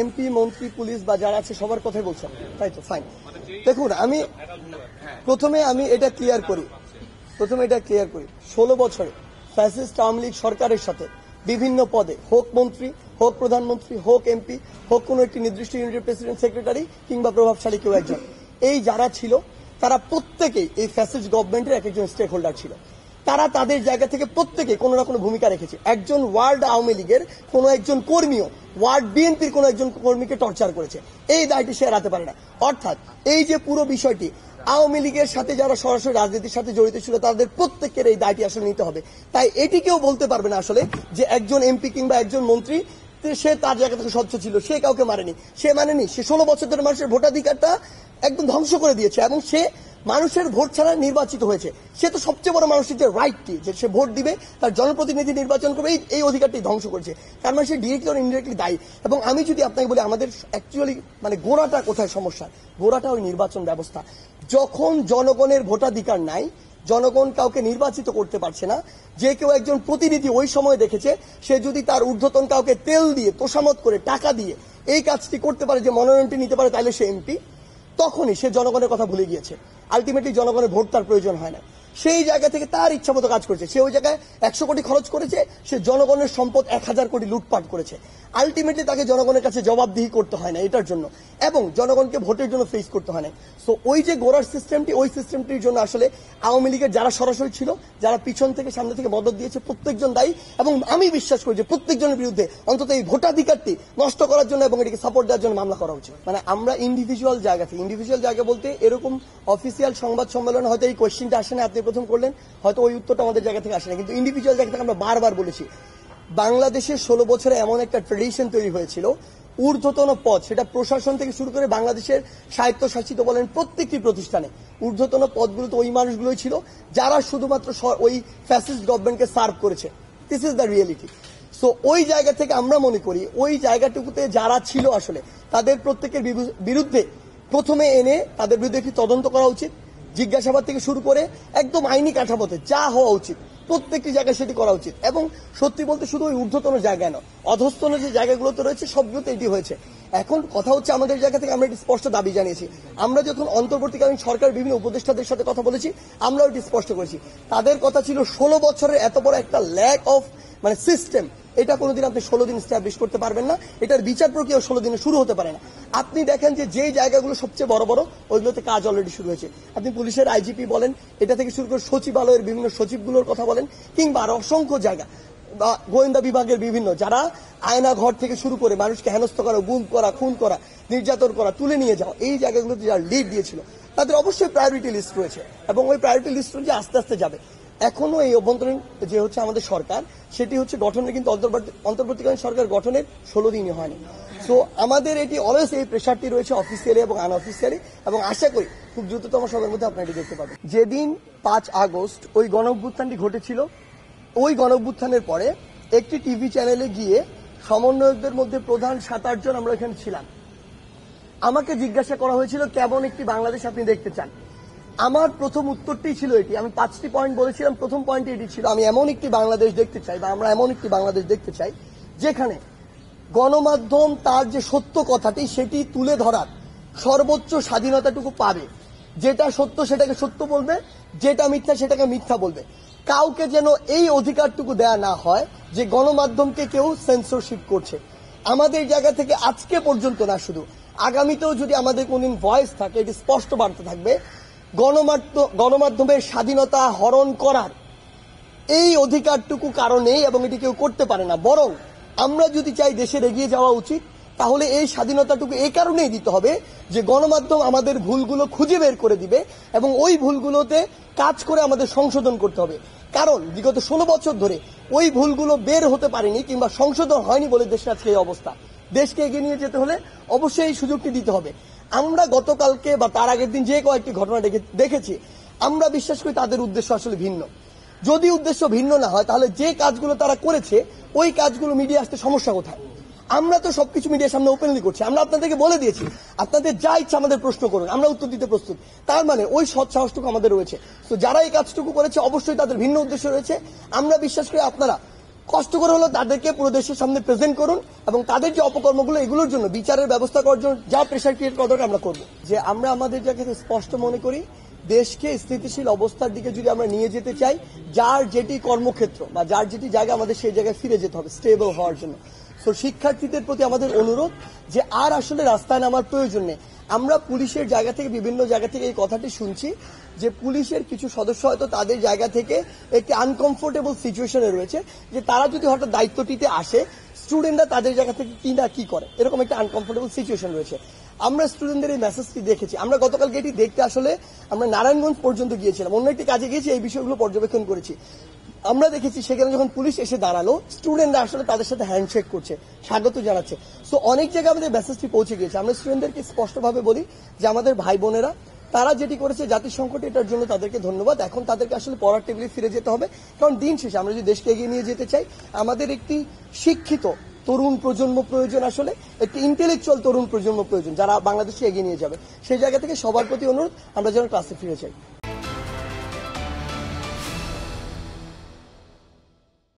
MP মন্ত্রী police বা যারা আছে সবার কথাই বলছেন, তাই তো? ফাইন। দেখুন, আমি প্রথমে এটা ক্লিয়ার করি 16 বছরে ফ্যাসিস্ট আওয়ামী লীগ সরকারের সাথে বিভিন্ন পদে, হোক মন্ত্রী, হোক প্রধানমন্ত্রী, হোক এমপি, হোক কোনো একটি নির্দিষ্ট ইউনিটের প্রেসিডেন্ট সেক্রেটারি কিংবা প্রভাবশালী কেউ একজন, এই যারা ছিল তারা প্রত্যেকেই এই ফ্যাসিস্ট গভর্নমেন্টের এক একজন স্টেক হোল্ডার ছিল। তারা তাদের জায়গা থেকে প্রত্যেকে কোনো না কোনো ভূমিকা রেখেছে। একজন ওয়ার্ড আওয়ামী লীগের কোনো একজন কর্মীও ওয়ার্ড বিএনপির কোনো একজন কর্মীকে টর্চার করেছে, এই দায়টি সে এড়াতে পারে না। অর্থাৎ এই যে পুরো বিষয়টি, আওয়ামী লীগের সাথে যারা সরাসরি রাজনীতির সাথে জড়িত ছিল তাদের প্রত্যেকের এই দায়টি আসলে নিতে হবে। তাই এটি কেউ বলতে পারবে না আসলে যে একজন এমপি কিংবা একজন মন্ত্রী সে তার জায়গা থেকে স্বচ্ছ ছিল, সে কাউকে মারেনি, সে মানেনি। সে 16 বছর ধরে মানুষের ভোটাধিকারটা একদম ধ্বংস করে দিয়েছে এবং সে মানুষের ভোট ছাড়া নির্বাচিত হয়েছে। সে তো সবচেয়ে বড় মানুষের যে রাইটটি, যে সে ভোট দিবে, তার জনপ্রতিনিধি নির্বাচন করবে, এই অধিকারটি ধ্বংস করেছে। তার মানে সে ডিরেক্টলি আর ইনডিরেক্টলি দায়ী। এবং আমি যদি আপনাকে বলি আমাদের অ্যাকচুয়ালি মানে গোড়াটা কোথায় সমস্যা, গোড়াটা ওই নির্বাচন ব্যবস্থা। যখন জনগণের ভোটাধিকার নাই, জনগণ কাউকে নির্বাচিত করতে পারছে না, যে কেউ একজন প্রতিনিধি ওই সময় দেখেছে সে যদি তার ঊর্ধ্বতন কাউকে তেল দিয়ে, তোষামত করে, টাকা দিয়ে এই কাজটি করতে পারে, যে মনোনয়নটি নিতে পারে, তাহলে সে এমপি। তখনই সে জনগণের কথা ভুলে গিয়েছে। আলটিমেটলি জনগণের ভোট তার প্রয়োজন হয় না। সেই জায়গা থেকে তার ইচ্ছা মতো কাজ করেছে। সে ওই জায়গায় 100 কোটি খরচ করেছে, সে জনগণের সম্পদ 1000 কোটি লুটপাট করেছে। আলটিমেটলি তাকে জনগণের কাছে জবাবদিহি করতে হয় না এটার জন্য, এবং জনগণকে ভোটের জন্য ফেস করতে হয় না। সো ওই যে গোড়ার সিস্টেমটি, ওই সিস্টেমটির জন্য আসলে আওয়ামী লীগের যারা সরাসরি ছিল, যারা পিছন থেকে সামনে থেকে মদত দিয়েছে, প্রত্যেকজন দায়ী। এবং আমি বিশ্বাস করি যে প্রত্যেকজনের বিরুদ্ধে অন্তত এই ভোটাধিকারটি নষ্ট করার জন্য এবং এটিকে সাপোর্ট দেওয়ার জন্য মামলা করা উচিত। মানে আমরা ইন্ডিভিজুয়াল জায়গা থেকে, ইন্ডিভিজুয়াল জায়গা বলতে এরকম অফিসিয়াল সংবাদ সম্মেলনে হয়তো এই কোয়েশ্চেনটা আসে না, আপনি প্রথম করলেন, হয়তো ওই উত্তরটা আমাদের জায়গা থেকে আসে না, কিন্তু ইন্ডিভিজুয়াল জায়গা থেকে আমরা বারবার বলেছি বাংলাদেশের 16 বছরে এমন একটা ট্রেডিশন তৈরি হয়েছিল, ঊর্ধ্বতন পদ, সেটা প্রশাসন থেকে শুরু করে বাংলাদেশের স্বায়ত্তশাসিত বলেন প্রত্যেকটি প্রতিষ্ঠানে ঊর্ধ্বতন পদগুলোতে ওই মানুষগুলোই ছিল যারা শুধুমাত্র ওই ফ্যাসিস্ট গভর্নমেন্টকে সার্ভ করেছে। This is the reality. So ওই জায়গা থেকে আমরা মনে করি ওই জায়গাটুকুতে যারা ছিল আসলে তাদের প্রত্যেকের বিরুদ্ধে প্রথমে এনে তাদের বিরুদ্ধে একটি তদন্ত করা উচিত, জিজ্ঞাসাবাদ থেকে শুরু করে একদম আইনি কাঠামোতে যা হওয়া উচিত প্রত্যেকটি জায়গায় সেটি করা উচিত। এবং সত্যি বলতে শুধু ওই ঊর্ধ্বতন জায়গায় নয়, অধস্তন যে জায়গাগুলোতে রয়েছে সবগুলোতে এটি হয়েছে। এখন কথা হচ্ছে আমাদের জায়গা থেকে আমরা এটি স্পষ্ট দাবি জানিয়েছি। আমরা যখন অন্তর্বর্তীকালীন সরকার বিভিন্ন উপদেষ্টাদের সাথে কথা বলেছি, আমরাও এটি স্পষ্ট করেছি। তাদের কথা ছিল 16 বছরের এত বড় একটা ল্যাক অফ মানে সিস্টেম, এটা কোনোদিন আপনি 16 দিন স্ট্যাবলিশ করতে পারবেন না। এটার বিচার প্রক্রিয়া 16 দিনে শুরু হতে পারে না। আপনি দেখেন যে যেই জায়গাগুলো সবচেয়ে বড় বড় ওইগুলোতে কাজ অলরেডি শুরু হয়েছে। আপনি পুলিশের আইজিপি বলেন, এটা থেকে শুরু করে সচিবালয়ের বিভিন্ন সচিবগুলোর কথা বলেন, কিংবা আরো অসংখ্য জায়গা বা গোয়েন্দা বিভাগের বিভিন্ন যারা আয়না ঘর থেকে শুরু করে মানুষকে হেনস্থ করা, গুম করা, খুন করা, নির্যাতন করা, তুলে নিয়ে যাওয়া, এই জায়গাগুলোতে যারা লিড দিয়েছিল তাদের অবশ্যই প্রায়োরিটি লিস্ট রয়েছে এবং ওই প্রায়োরিটি লিস্ট অনুযায়ী আস্তে আস্তে যাবে। এখনো এই অভ্যন্তরীণ যে হচ্ছে আমাদের সরকার, সেটি হচ্ছে গঠনের, কিন্তু অন্তর্বর্তীকালীন সরকার গঠনের 16 দিনই হয়নি। সো আমাদের এটি অলওয়েজ এই প্রেশারটি রয়েছে অফিসিয়ালি এবং আনঅফিসিয়ালি, এবং আশা করি খুব দ্রুততম সময়ের মধ্যে আপনারা এটি দেখতে পাবেন। যেদিন 5 আগস্ট ওই গণঅভ্যুত্থানটি ঘটেছিল, ওই গণঅভ্যুত্থানের পরে একটি টিভি চ্যানেলে গিয়ে সমন্বয়কদের মধ্যে প্রধান 7-8 জন আমরা এখানে ছিলাম। আমাকে জিজ্ঞাসা করা হয়েছিল কেমন একটি বাংলাদেশ আপনি দেখতে চান। আমার প্রথম উত্তরটি ছিল এটি, আমি 5টি পয়েন্ট বলেছিলাম, প্রথম পয়েন্ট এটি ছিল আমি এমন একটি বাংলাদেশ দেখতে চাই, বা আমরা এমন একটি বাংলাদেশ দেখতে চাই যেখানে গণমাধ্যম তার যে সত্য কথাটি সেটি তুলে ধরার সর্বোচ্চ স্বাধীনতাটুকু পাবে। যেটা সত্য সেটাকে সত্য বলবে, যেটা মিথ্যা সেটাকে মিথ্যা বলবে। কাউকে যেন এই অধিকারটুকু দেয়া না হয় যে গণমাধ্যমকে কেউ সেন্সরশিপ করছে। আমাদের জায়গা থেকে আজকে পর্যন্ত না, শুধু আগামীতেও যদি আমাদের কোনদিন ভয়েস থাকে, এটি স্পষ্ট বার্তা থাকবে, গণমাধ্যমের স্বাধীনতা হরণ করার এই অধিকারটুকু কারণেই, এবং এটি কেউ করতে পারে না। বরং আমরা যদি চাই দেশের এগিয়ে যাওয়া উচিত, তাহলে এই স্বাধীনতাটুকু এই কারণেই দিতে হবে যে গণমাধ্যম আমাদের ভুলগুলো খুঁজে বের করে দিবে এবং ওই ভুলগুলোতে কাজ করে আমাদের সংশোধন করতে হবে। কারণ বিগত 16 বছর ধরে ওই ভুলগুলো বের হতে পারেনি কিংবা সংশোধন হয়নি বলে দেশের আজকে এই অবস্থা। দেশকে এগিয়ে নিয়ে যেতে হলে অবশ্যই এই সুযোগটি দিতে হবে। আমরা গতকালকে বা তার আগের দিন যে কয়েকটি ঘটনা দেখেছি, আমরা বিশ্বাস করি তাদের উদ্দেশ্য আসলে ভিন্ন। যদি উদ্দেশ্য ভিন্ন না হয়, তাহলে যে কাজগুলো তারা করেছে ওই কাজগুলো মিডিয়া আসতে সমস্যা কোথায়? আমরা তো সবকিছু মিডিয়ার সামনে ওপেনলি করছি। আমরা আপনাদেরকে বলে দিয়েছি আপনাদের যা ইচ্ছা আমাদের প্রশ্ন করুন, আমরা উত্তর দিতে প্রস্তুত। তার মানে ওই সৎ সাহসটুকু আমাদের রয়েছে। তো যারা এই কাজটুকু করেছে অবশ্যই তাদের ভিন্ন উদ্দেশ্য রয়েছে। আমরা বিশ্বাস করি আপনারা কষ্ট করে হলো তাদেরকে পুরো দেশের সামনে প্রেজেন্ট করুন এবং তাদের যে অপকর্মগুলো এগুলোর জন্য বিচারের ব্যবস্থা করার জন্য যা প্রেশার ক্রিয়েট করা দরকার আমরা করবো। যে আমরা আমাদের জায়গাতে স্পষ্ট মনে করি দেশকে স্থিতিশীল অবস্থার দিকে যদি আমরা নিয়ে যেতে চাই, যার যেটি কর্মক্ষেত্র বা যার যেটি জায়গা আমাদের সেই জায়গায় ফিরে যেতে হবে স্টেবল হওয়ার জন্য। তো শিক্ষার্থীদের প্রতি আমাদের অনুরোধ যে আর আসলে রাস্তায় নামার প্রয়োজন নেই। আমরা পুলিশের জায়গা থেকে বিভিন্ন জায়গা থেকে এই কথাটি শুনছি যে পুলিশের কিছু সদস্য হয়তো তাদের জায়গা থেকে একটি আনকমফোর্টেবল সিচুয়েশনে রয়েছে যে তারা যদি হঠাৎ দায়িত্বটিতে আসে স্টুডেন্টরা তাদের জায়গা থেকে কি না কি করে, এরকম একটা আনকমফোর্টেবল সিচুয়েশন রয়েছে। আমরা স্টুডেন্টদের এই মেসেজটি দেখেছি। আমরা গতকালকে এটি দেখতে আসলে আমরা নারায়ণগঞ্জ পর্যন্ত গিয়েছিলাম, অন্য একটি কাজে গিয়েছি, এই বিষয়গুলো পর্যবেক্ষণ করেছি। আমরা দেখেছি সেখানে যখন পুলিশ এসে দাঁড়ালো স্টুডেন্টরা আসলে তাদের সাথে হ্যান্ডশেক করছে, স্বাগত জানাচ্ছে। সো অনেক জায়গায় আমাদের মেসেজটি পৌঁছে গিয়েছে। আমরা স্টুডেন্টদেরকে স্পষ্টভাবে বলি যে আমাদের ভাই বোনেরা তারা যেটি করেছে জাতির সংকট, এটার জন্য তাদেরকে ধন্যবাদ। এখন তাদেরকে আসলে পড়ার টেবিলে ফিরে যেতে হবে, কারণ দিন শেষে আমরা যদি দেশকে এগিয়ে নিয়ে যেতে চাই আমাদের একটি শিক্ষিত তরুণ প্রজন্ম প্রয়োজন, আসলে একটি ইন্টেলেকচুয়াল তরুণ প্রজন্ম প্রয়োজন যারা বাংলাদেশকে এগিয়ে নিয়ে যাবে। সেই জায়গা থেকে সবার প্রতি অনুরোধ আমরা যেন ক্লাসে ফিরে যাই।